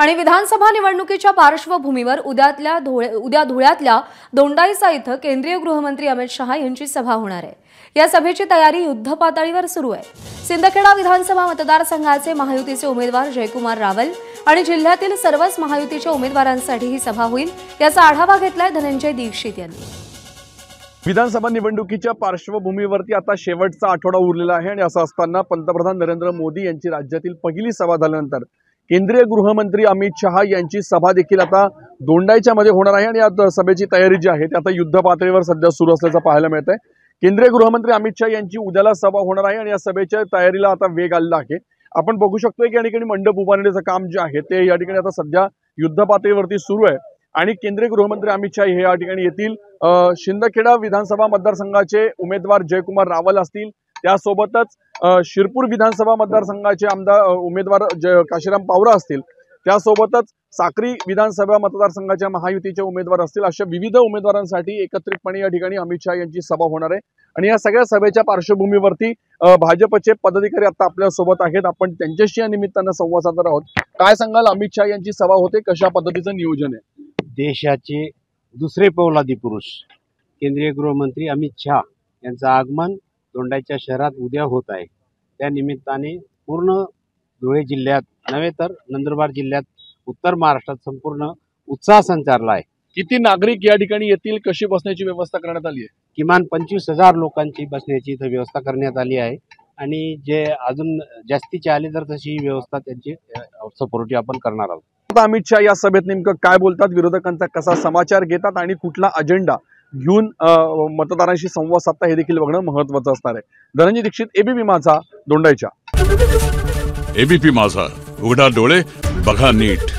आणि विधानसभा निवडणुकीच्या पार्श्वभूमीवर उद्या धुळ्यातल्या दोंडाईचा इथं केंद्रीय गृहमंत्री अमित शहा यांची सभा होणार आहे। या सभेची तयारी युद्धपातळीवर सुरू आहे। सिंदखेडा विधानसभा मतदारसंघाचे महायुतीचे उमेदवार जयकुमार रावल आणि जिल्ह्यातील सर्वच महायुतीच्या उमेदवारांसाठी ही सभा होईल, याचा आढावा घेतलाय धनंजय दीक्षित यांनी। विधानसभा निवडणुकीच्या पार्श्वभूमीवरती आता शेवटचा आठवडा उरलेला आहे आणि असं असताना पंतप्रधान नरेंद्र मोदी यांची राज्यातील पहिली सभा झाल्यानंतर केंद्रीय गृहमंत्री अमित शहा यांची सभा देखील आता दोंडाईच्या मध्ये होणार आहे आणि या सभेची तयारी जी आहे ती आता युद्ध पातळीवर सध्या सुरू असल्याचं पाहायला मिळतंय। केंद्रीय गृहमंत्री अमित शहा यांची उद्याला सभा होणार आहे आणि या सभेच्या तयारीला आता वेग आलेला आहे। आपण बघू शकतोय की या ठिकाणी मंडप उभारण्याचं काम जे आहे ते या ठिकाणी आता सध्या युद्ध पातळीवरती सुरू आहे आणि केंद्रीय गृहमंत्री अमित शहा हे या ठिकाणी येतील। सिंदखेडा विधानसभा मतदारसंघाचे उमेदवार जयकुमार रावल असतील, त्यासोबतच शिरपूर विधानसभा मतदारसंघाचे उमेदवार काशीराम पावरा असतील, त्यासोबतच साक्री विधानसभा मतदारसंघाच्या महायुतीचे उमेदवार असतील, अशा विविध उमेदवारांसाठी एकत्रितपणे या ठिकाणी अमित शहा यांची सभा होणार आहे। आणि या सगळ्या सभेच्या पार्श्वभूमीवरती भाजपचे पदाधिकारी आता आपल्या सोबत आहेत, आपण त्यांच्याशी या निमित्तानं संवाद साधणार आहोत। काय सांगाल, अमित शहा यांची सभा होते, कशा पद्धतीचं नियोजन आहे? देशाचे दुसरे पौलादी पुरुष केंद्रीय गृहमंत्री अमित शहा यांचं आगमन दोंडाईच्या शहरात उद्या होत आहे। त्या निमित्ताने पूर्ण धुळे जिल्ह्यात नव्हे तर नंदुरबार जिल्ह्यात उत्तर महाराष्ट्रात संपूर्ण उत्साह संचारला आहे। किती नागरिक या ठिकाणी येतील, कशी बसण्याची व्यवस्था करण्यात आली आहे? किमान 25,000 लोकांची बसण्याची इथं व्यवस्था करण्यात आली आहे आणि जे अजून जास्तीचे आले तर तशी व्यवस्था त्यांची सपोर्टी आपण करणार आहोत। अमित शहा या सभेत नेमकं काय बोलतात, विरोधकांचा कसा समाचार घेतात आणि कुठला अजेंडा घेऊन मतदारांशी संवाद साधता हे देखील बघणं महत्त्वाचं असणार आहे। धनंजय दीक्षित, एबीपी माझा, दोंडाईच्या। एबीपी माझा, उघडा डोळे बघा नीट।